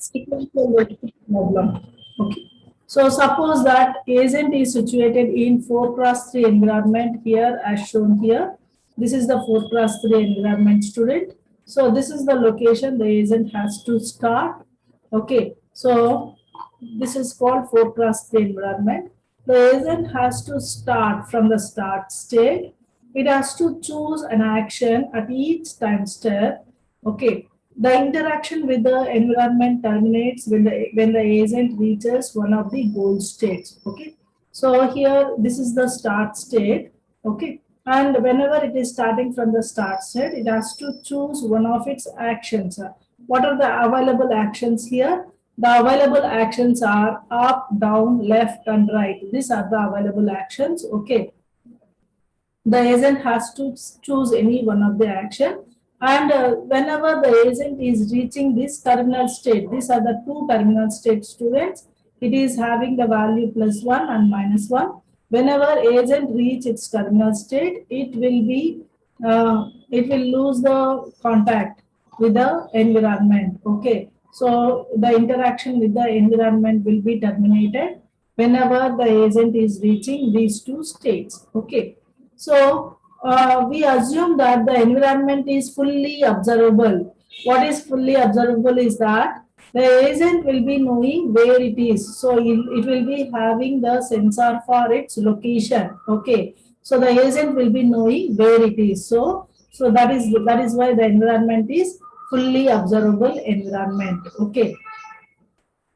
sequential logic problem. Okay. So suppose that agent is situated in 4 cross 3 environment here as shown here. This is the 4 cross 3 environment, student. So this is the location the agent has to start. Okay. So this is called 4 cross 3 environment. The agent has to start from the start state. It has to choose an action at each time step. Okay. The interaction with the environment terminates when the agent reaches one of the goal states. Okay. So here this is the start state. Okay. And whenever it is starting from the start state, it has to choose one of its actions. What are the available actions here? The available actions are up, down, left, and right. These are the available actions. Okay. The agent has to choose any one of the action, and whenever the agent is reaching this terminal state, these are the two terminal state, students. It is having the value +1 and -1. Whenever agent reach its terminal state, it will lose the contact with the environment. Okay, so the interaction with the environment will be terminated whenever the agent is reaching these two states. Okay. So we assume that the environment is fully observable. What is fully observable is that the agent will be knowing where it is. So it will be having the sensor for its location. Okay. So the agent will be knowing where it is. So that is why the environment is fully observable environment. Okay.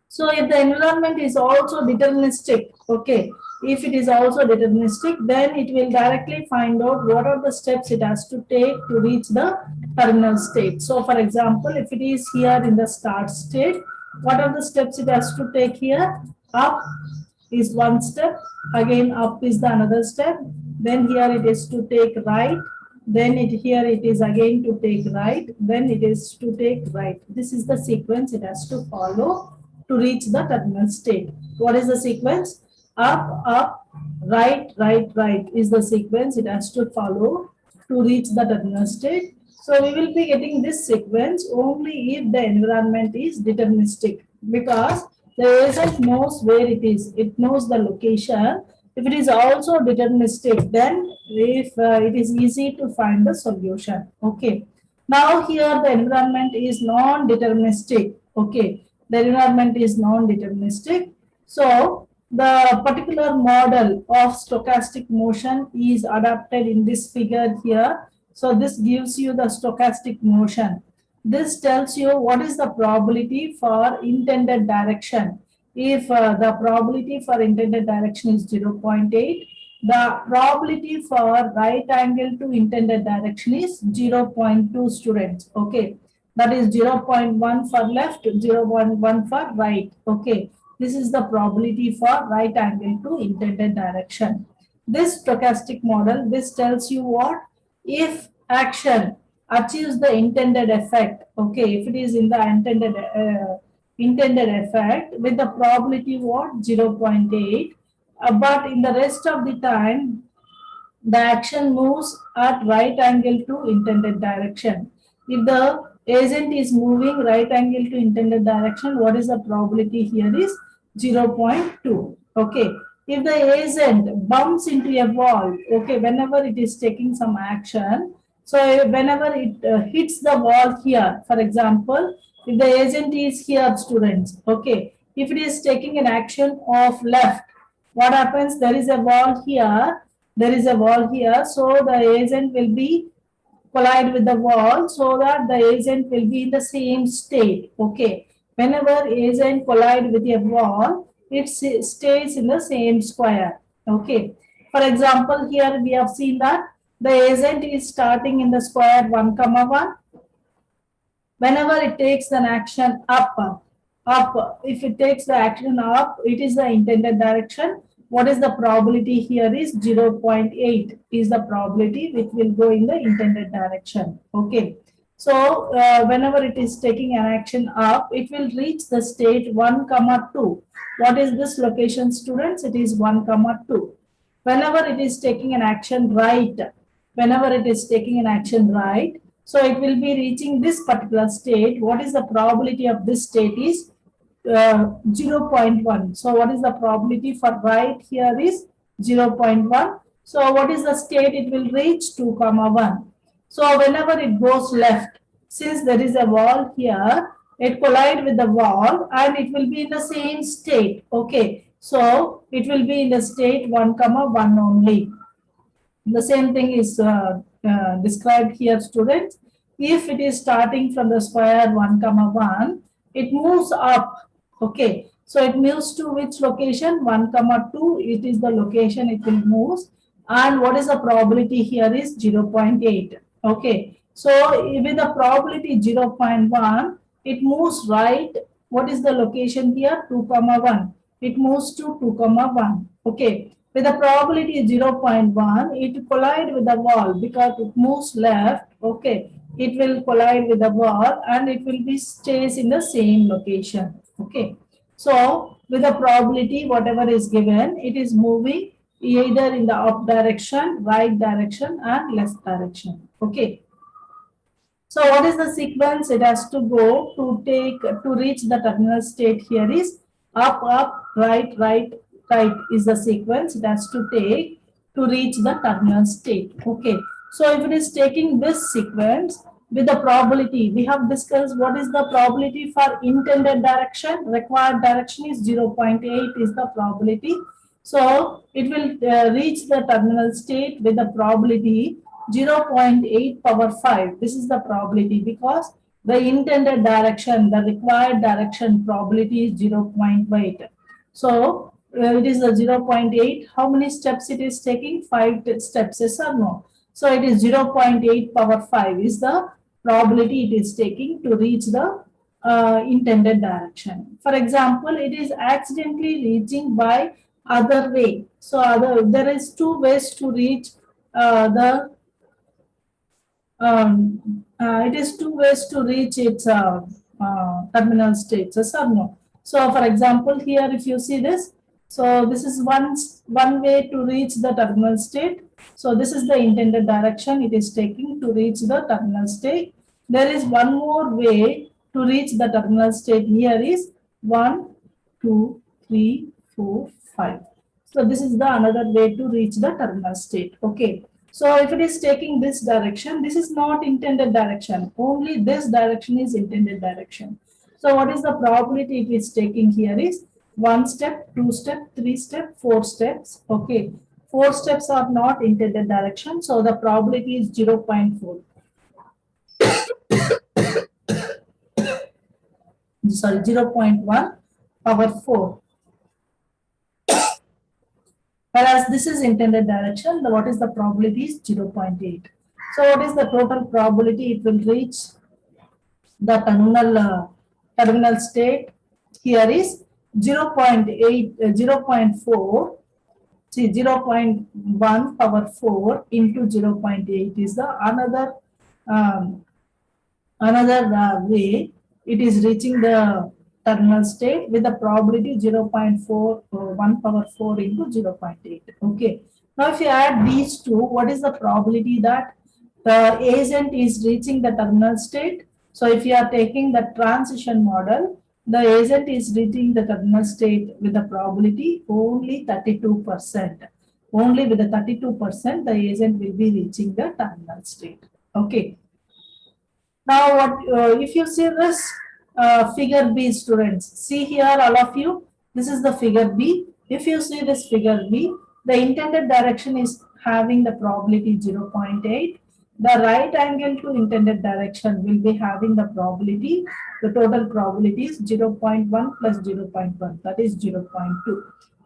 So if the environment is also deterministic, okay, if it is also deterministic, then it will directly find out what are the steps it has to take to reach the terminal state. So for example, if it is here in the start state, what are the steps it has to take here? Up is one step, again up is the another step, then here it is to take right, then here it is again to take right, then it is to take right. This is the sequence it has to follow to reach the terminal state. What is the sequence? Up, up, right, right, right is the sequence it has to follow to reach the terminal state. So we will be getting this sequence only if the environment is deterministic, because the agent knows where it is. It knows the location. If it is also deterministic, then if it is easy to find the solution. Okay. Now here the environment is non-deterministic. Okay. The environment is non-deterministic. So the particular model of stochastic motion is adapted in this figure here. So this gives you the stochastic motion. This tells you what is the probability for intended direction. If the probability for intended direction is 0.8, the probability for right angle to intended direction is 0.2, students. Okay, that is 0.1 for left, 0.1 for right. Okay, this is the probability for right angle to intended direction. This stochastic model, this tells you what? If action achieves the intended effect, okay, if it is in the intended effect with the probability what? 0.8, but in the rest of the time the action moves at right angle to intended direction. If the agent is moving right angle to intended direction, what is the probability here is 0.2. Okay. If the agent bumps into a wall, okay, whenever it is taking some action, so whenever it hits the wall here, for example, if the agent is here, students, okay, if it is taking an action of left, what happens? There is a wall here, so the agent will be collide with the wall, so that the agent will be in the same state. Okay, whenever agent collide with a wall, it stays in the same square. Okay, for example, here we have seen that the agent is starting in the square 1, 1. Whenever it takes an action up, if it takes the action up, it is the intended direction. What is the probability here is 0.8 is the probability which will go in the intended direction. Okay. So whenever it is taking an action up, it will reach the state 1, 2. What is this location, students? It is 1, 2. Whenever it is taking an action right, so it will be reaching this particular state. What is the probability of this state is 0.1. So what is the probability for right here is 0.1. So what is the state it will reach? 2 comma 1. So whenever it goes left, since there is a wall here, it collide with the wall and it will be in the same state. Okay, so it will be in the state 1 comma 1 only. The same thing is described here, students. If it is starting from the square 1 comma 1, it moves up. Okay, so it moves to which location? 1 comma 2, it is the location it will move. And what is the probability here is 0.8. Okay, so with the probability 0.1, it moves right. What is the location here? 2 comma 1. It moves to 2 comma 1. Okay, with the probability 0.1, it collide with the wall because it moves left. Okay, it will collide with the wall and it will be stays in the same location. Okay, so with the probability whatever is given, it is moving either in the up direction, right direction and left direction. Okay, so what is the sequence it has to go to reach the terminal state here is up, up, right, right, right is the sequence it has to take to reach the terminal state. Okay, so if it is taking this sequence with the probability, we have discussed what is the probability for intended direction. Required direction is 0.8 is the probability. So it will reach the terminal state with the probability 0.8 power 5. This is the probability because the intended direction, the required direction probability is 0.8. So it is the 0.8. How many steps it is taking? 5 steps, yes or no? So it is 0.8 power 5 is the probability it is taking to reach the intended direction. For example, it is accidentally reaching by other way. So there is two ways to reach the it is two ways to reach its terminal states, yes or no? So for example, here if you see this, so this is one way to reach the terminal state. So this is the intended direction it is taking to reach the terminal state. There is one more way to reach the terminal state. Here is 1, 2, 3, 4, 5. So this is the another way to reach the terminal state. Okay. So if it is taking this direction, this is not intended direction. Only this direction is intended direction. So what is the probability it is taking here is 1 step, 2 step, 3 step, 4 steps. Okay. 4 steps are not intended direction. So the probability is 0.4. Sorry, 0.1 power 4. Whereas this is intended direction, what is the probability is 0.8. So what is the total probability it will reach the terminal state? Here is 0.8, 0.4, see 0.1 power 4 into 0.8 is the another way it is reaching the terminal state with the probability 0.4 1 power 4 into 0.8. Okay. Now if you add these two, what is the probability that the agent is reaching the terminal state? So if you are taking the transition model, the agent is reaching the terminal state with the probability only 32%. Only with the 32%, the agent will be reaching the terminal state. Okay. Now, if you see this figure B, students, see here all of you, this is the figure B. If you see this figure B, the intended direction is having the probability 0.8. The right angle to intended direction will be having the probability, the total probability is 0.1 plus 0.1, that is 0.2.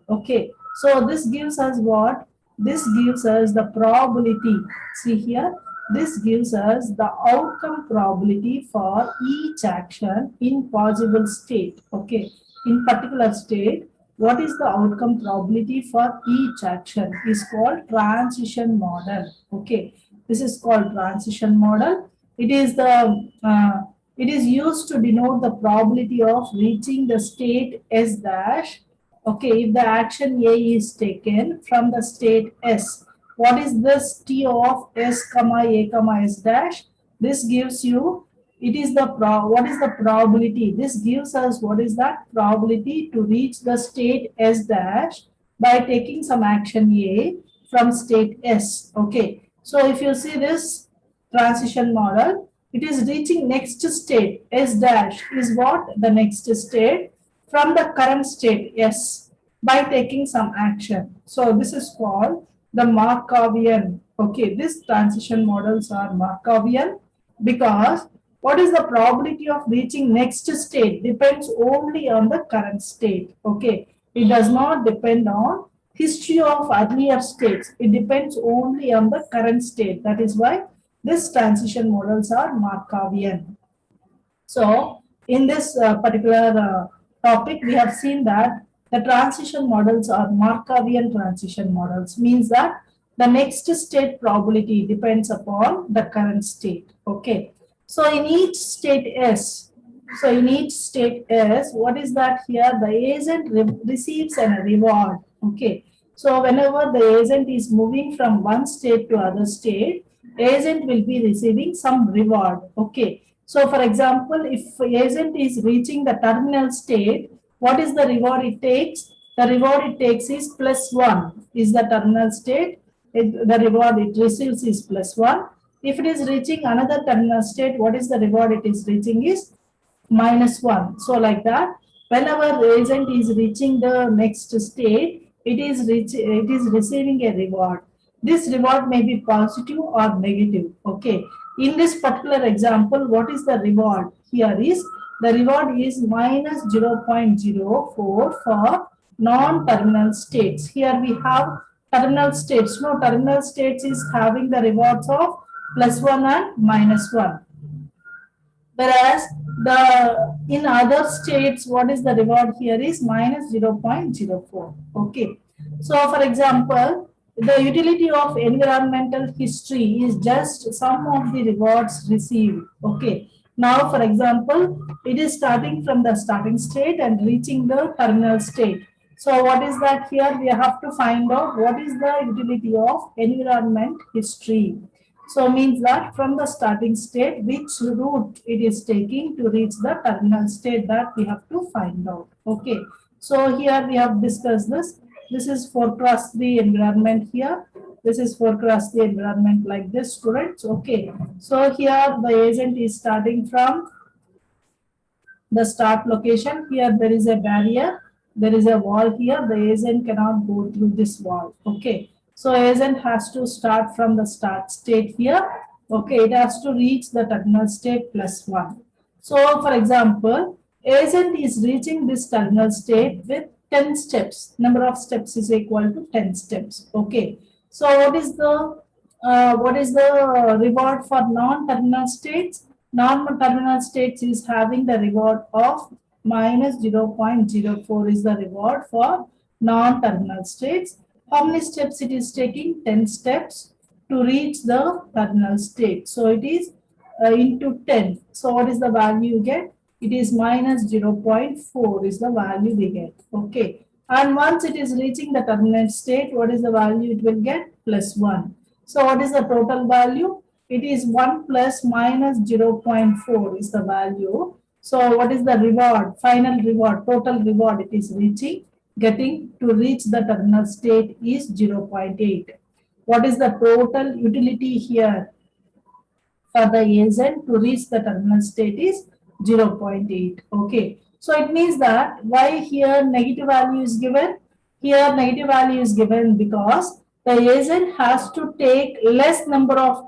Okay, so this gives us what? This gives us the probability. See here, this gives us the outcome probability for each action in possible state. Okay, in particular state, what is the outcome probability for each action is called transition model. Okay, this is called transition model. It is used to denote the probability of reaching the state S dash. Okay, if the action A is taken from the state S, what is this T of S comma A comma S dash? This gives you it is the what is the probability? This gives us what is that probability to reach the state S dash by taking some action A from state S. Okay. So if you see this transition model, it is reaching next state. S dash is what? The next state from the current state S by taking some action. So this is called the Markovian. Okay, these transition models are Markovian because what is the probability of reaching next state depends only on the current state. Okay, it does not depend on history of earlier states. It depends only on the current state. That is why these transition models are Markovian. So in this particular topic, we have seen that the transition models are Markovian transition models, means that the next state probability depends upon the current state. Okay. So in each state S, what is that here? The agent receives a reward. Okay. So whenever the agent is moving from one state to other state, agent will be receiving some reward. Okay. So for example, if agent is reaching the terminal state, what is the reward it takes? The reward it takes is +1 is the terminal state. The reward it receives is +1. If it is reaching another terminal state, what is the reward it is reaching is -1. So like that, whenever the agent is reaching the next state, it is receiving a reward. This reward may be positive or negative. Okay. In this particular example, what is the reward? Here is the reward is -0.04 for non-terminal states. Here we have terminal states. No, terminal states is having the rewards of +1 and -1. Whereas in other states, what is the reward here is -0.04. Okay. So for example, the utility of environmental history is just sum of the rewards received. Okay. Now, for example, it is starting from the starting state and reaching the terminal state. So what is that here? We have to find out what is the utility of environment history. So means that from the starting state, which route it is taking to reach the terminal state, that we have to find out. Okay. So here we have discussed this. This is 4x3 environment here. This is 4x3 environment like this, students. Okay. So here the agent is starting from the start location. Here there is a barrier. There is a wall here. The agent cannot go through this wall. Okay. So agent has to start from the start state here. Okay, it has to reach the terminal state +1. So for example, agent is reaching this terminal state with 10 steps. Number of steps is equal to 10 steps. Okay. So what is the reward for non-terminal states? Non-terminal states is having the reward of -0.04 is the reward for non-terminal states. How many steps it is taking? 10 steps to reach the terminal state. So it is into 10. So what is the value you get? It is -0.4 is the value we get. Okay. And once it is reaching the terminal state, what is the value it will get? +1. So what is the total value? It is 1 plus -0.4 is the value. So what is the reward? Final reward, total reward it is reaching. Getting to reach the terminal state is 0.8. What is the total utility here for the agent to reach the terminal state is 0.8. Okay. So it means that why here negative value is given? Here negative value is given because the agent has to take less number of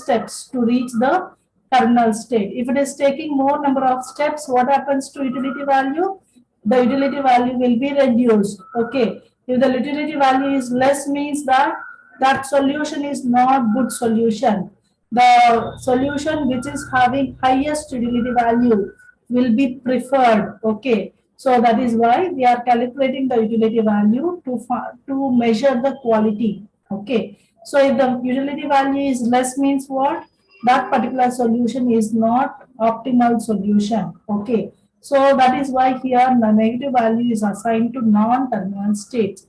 steps to reach the terminal state. If it is taking more number of steps, what happens to utility value? The utility value will be reduced. Okay. If the utility value is less, means that solution is not good solution. The solution which is having highest utility value will be preferred. Okay. So that is why we are calculating the utility value to measure the quality. Okay. So if the utility value is less, means what? That particular solution is not optimal solution. Okay. So that is why here the negative value is assigned to non-terminal states.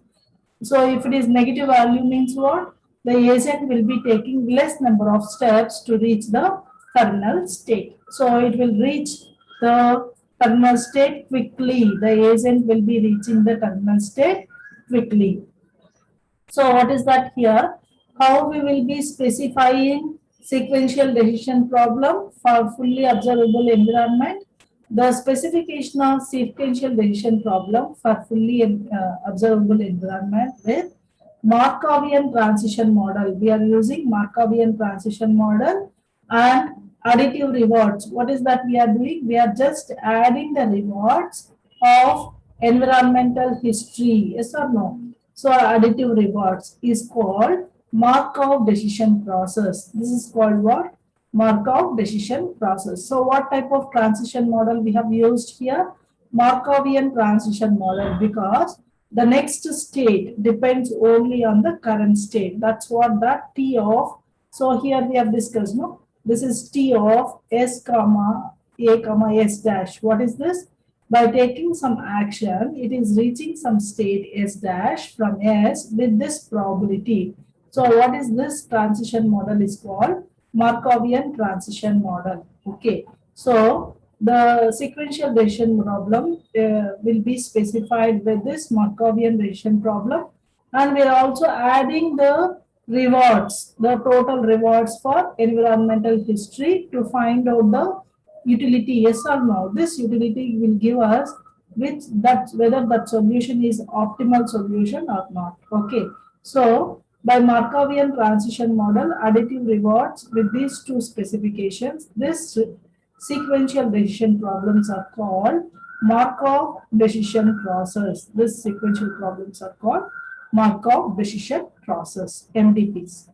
So if it is negative value, means what? The agent will be taking less number of steps to reach the terminal state. So it will reach the terminal state quickly. The agent will be reaching the terminal state quickly. So what is that here? How we will be specifying sequential decision problem for fully observable environment? The specification of sequential decision problem for fully observable environment with Markovian transition model. We are using Markovian transition model and additive rewards. What is that we are doing? We are just adding the rewards of environmental history. Yes or no? So additive rewards is called Markov decision process. This is called what? Markov decision process. So what type of transition model we have used here? Markovian transition model, because the next state depends only on the current state. That's what that T of. So here we have discussed, no? This is T of S comma A comma S dash. What is this? By taking some action, it is reaching some state S dash from S with this probability. So what is this transition model is called? Markovian transition model. Okay. So the sequential decision problem will be specified with this Markovian decision problem. And we are also adding the rewards, the total rewards for environmental history to find out the utility, yes or no. This utility will give us which that whether that solution is optimal solution or not. Okay. So by Markovian transition model, additive rewards with these two specifications, this sequential decision problems are called Markov decision process. This sequential problems are called Markov decision process, MDPs.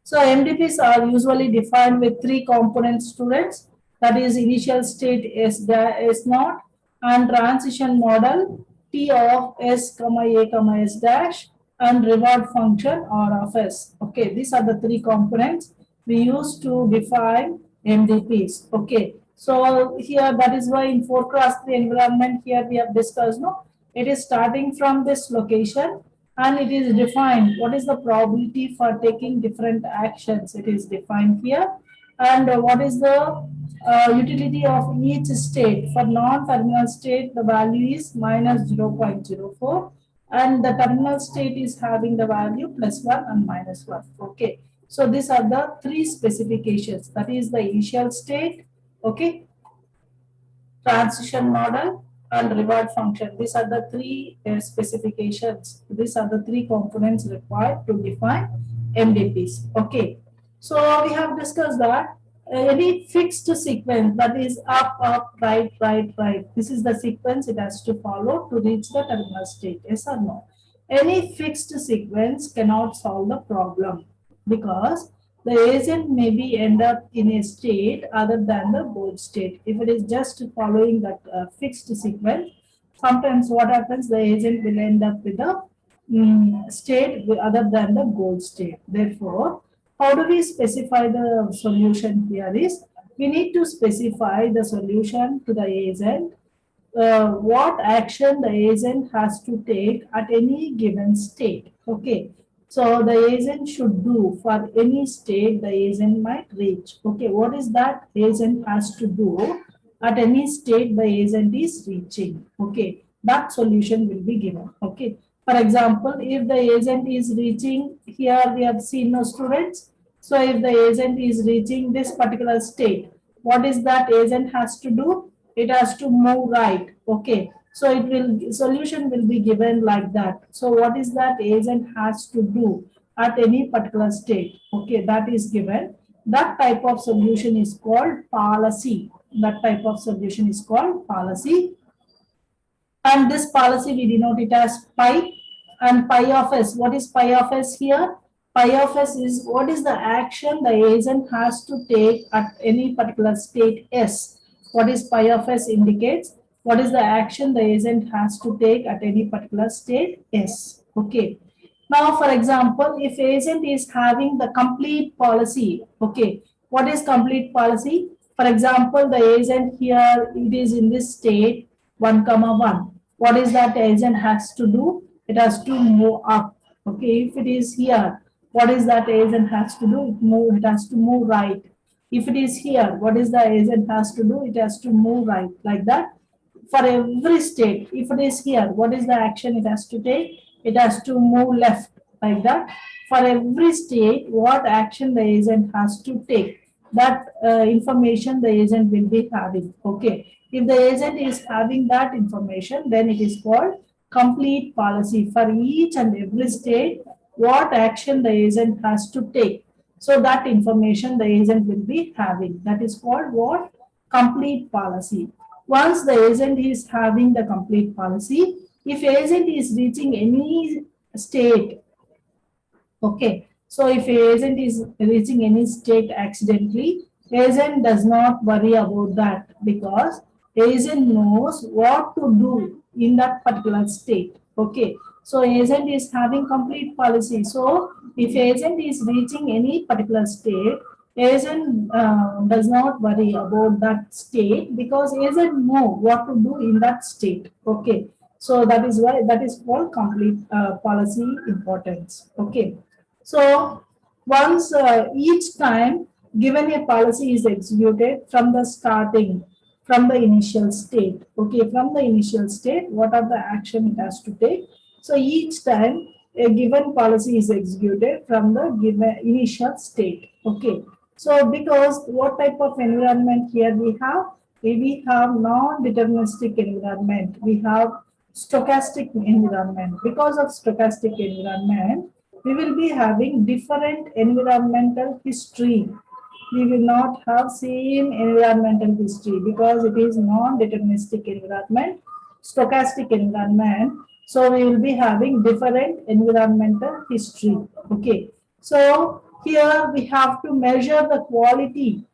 So MDPs are usually defined with three components, students. That is initial state S naught and transition model T of S comma A comma S dash and reward function R of S. Okay, these are the three components we use to define MDPs. Okay, so here that is why in 4x3 environment here we have discussed, no, it is starting from this location and it is defined what is the probability for taking different actions. It is defined here. And what is the utility of each state? For non-terminal state, the value is minus 0.04 and the terminal state is having the value plus 1 and minus 1. Okay. So these are the three specifications. That is the initial state, okay, transition model and reward function. These are the three specifications. These are the three components required to define MDPs. Okay. So we have discussed that any fixed sequence, that is up, up, right, right, right. This is the sequence it has to follow to reach the terminal state. Yes or no? Any fixed sequence cannot solve the problem because the agent may be end up in a state other than the goal state. If it is just following that fixed sequence, sometimes what happens, the agent will end up with a state other than the goal state. Therefore, how do we specify the solution here is, we need to specify the solution to the agent, what action the agent has to take at any given state. Okay. So the agent should do for any state the agent might reach. Okay, what is that agent has to do at any state the agent is reaching? Okay, that solution will be given. Okay, for example, if the agent is reaching, here we have seen no students. So if the agent is reaching this particular state, what is that agent has to do? It has to move right. Okay, so it will, solution will be given like that. So what is that agent has to do at any particular state? Okay, that is given. That type of solution is called policy. That type of solution is called policy. And this policy we denote it as pi. And pi of s. What is pi of s here? Pi of s is what is the action the agent has to take at any particular state S. What is pi of s indicates? What is the action the agent has to take at any particular state S. Okay. Now, for example, if agent is having the complete policy, okay, what is complete policy? For example, the agent here, it is in this state 1, 1. What is that agent has to do? It has to move up. Okay, if it is here, what is that agent has to do? It has to move right. If it is here, what is the agent has to do? It has to move right, like that. For every state, if it is here, what is the action it has to take? It has to move left, like that. For every state, what action the agent has to take, that information the agent will be having. Okay, if the agent is having that information, then it is called complete policy. For each and every state, what action the agent has to take, so that information the agent will be having. That is called what? Complete policy. Once the agent is having the complete policy, if agent is reaching any state, okay, so if agent is reaching any state accidentally, agent does not worry about that, because agent knows what to do in that particular state. Okay, so agent is having complete policy. So if agent is reaching any particular state, agent does not worry about that state, because agent know what to do in that state. Okay, so that is why that is called complete policy importance. Okay, so once each time given a policy is executed from the starting, from the initial state. Okay, from the initial state, what are the action it has to take? So each time a given policy is executed from the given initial state. Okay, so because what type of environment here we have? We have non-deterministic environment. We have stochastic environment. Because of stochastic environment, we will be having different environmental history. We will not have same environmental history, because it is non-deterministic environment, stochastic environment. So we will be having different environmental history. Okay, so here we have to measure the quality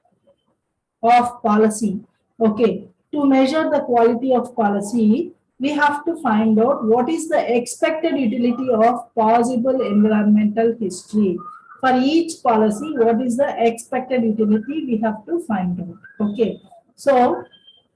of policy. Okay, to measure the quality of policy, we have to find out what is the expected utility of possible environmental history. For each policy, what is the expected utility, we have to find out. Okay, so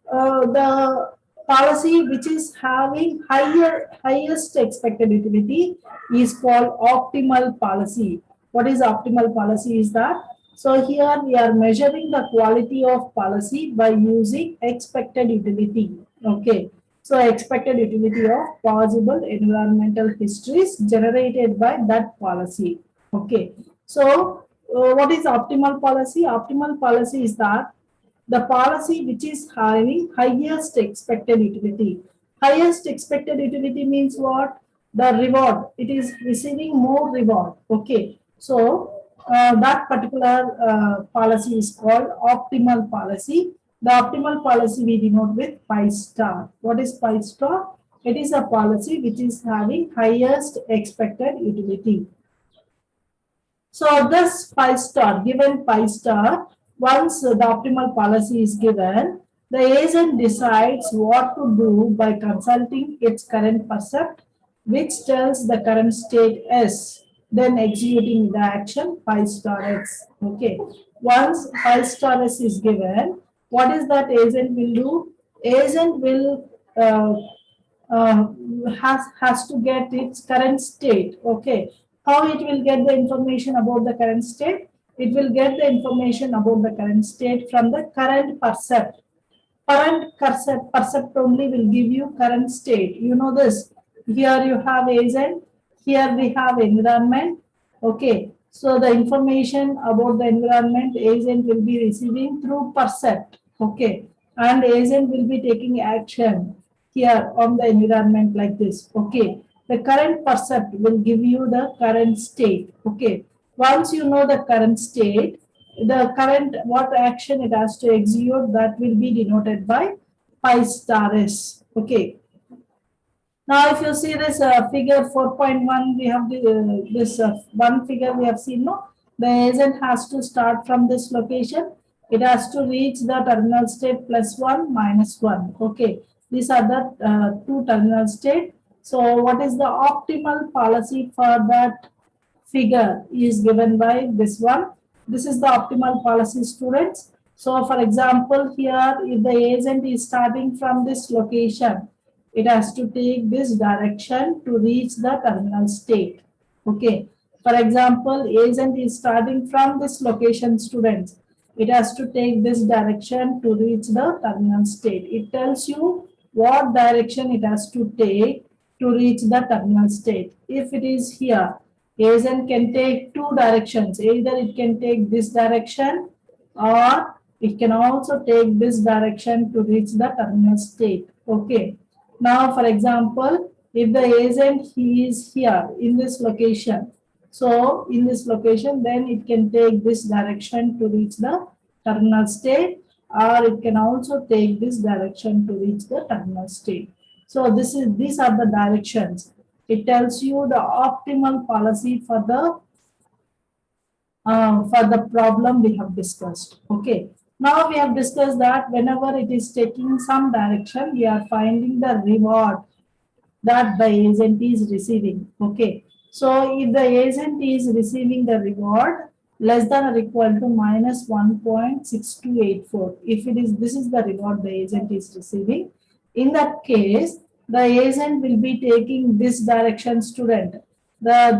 the policy which is having highest expected utility is called optimal policy. What is optimal policy is that? So here we are measuring the quality of policy by using expected utility. Okay, so expected utility of possible environmental histories generated by that policy. Okay, so what is optimal policy? Optimal policy is that the policy which is having highest expected utility. Highest expected utility means what? The reward. It is receiving more reward. Okay, so that particular policy is called optimal policy. The optimal policy we denote with pi star. What is pi star? It is a policy which is having highest expected utility. So this pi star, given pi star, once the optimal policy is given, the agent decides what to do by consulting its current percept, which tells the current state S, then executing the action pi star X. Okay. Once pi star S is given, what is that agent will do? Agent will has to get its current state. Okay, how it will get the information about the current state? It will get the information about the current state from the current percept. Current percept only will give you current state. You know this. Here you have agent. Here we have environment. Okay. So the information about the environment agent will be receiving through percept. Okay. And agent will be taking action here on the environment like this. Okay. The current percept will give you the current state. Okay. Once you know the current state, the current what action it has to execute, that will be denoted by pi star S. Okay. Now, if you see this figure 4.1, we have this one figure we have seen. No, the agent has to start from this location. It has to reach the terminal state +1, -1. Okay, these are the two terminal state. So, what is the optimal policy for that figure is given by this one. This is the optimal policy, students. So, for example, here if the agent is starting from this location, it has to take this direction to reach the terminal state. Okay. For example, agent is starting from this location, students. it has to take this direction to reach the terminal state. It tells you what direction it has to take to reach the terminal state. If it is here, agent can take two directions. Either it can take this direction or it can also take this direction to reach the terminal state. Okay. Now, for example, if the agent he is here in this location, so in this location, then it can take this direction to reach the terminal state, or it can also take this direction to reach the terminal state. So these are the directions. It tells you the optimal policy for the problem we have discussed. Okay. Now we have discussed that whenever it is taking some direction, we are finding the reward that the agent is receiving. Okay. So if the agent is receiving the reward less than or equal to minus 1.6284, if it is, this is the reward the agent is receiving. In that case, the agent will be taking this direction, student. The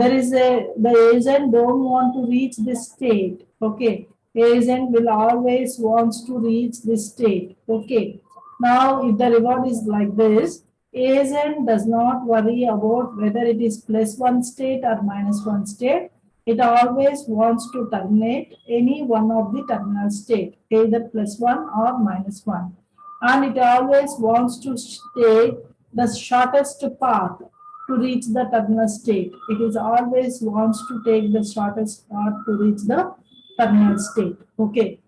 agent don't want to reach this state. Okay. Agent will always wants to reach this state. Okay. Now, if the reward is like this, agent does not worry about whether it is plus one state or minus one state. It always wants to terminate any one of the terminal state, either plus one or minus one. And it always wants to take the shortest path to reach the terminal state. It is always wants to take the shortest path to reach the terminal state. Okay.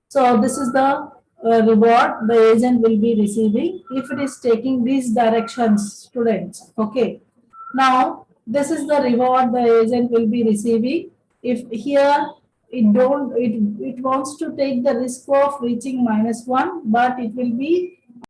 So this is the reward the agent will be receiving if it is taking these directions, students. Okay. Now this is the reward the agent will be receiving if here it wants to take the risk of reaching minus one, but it will be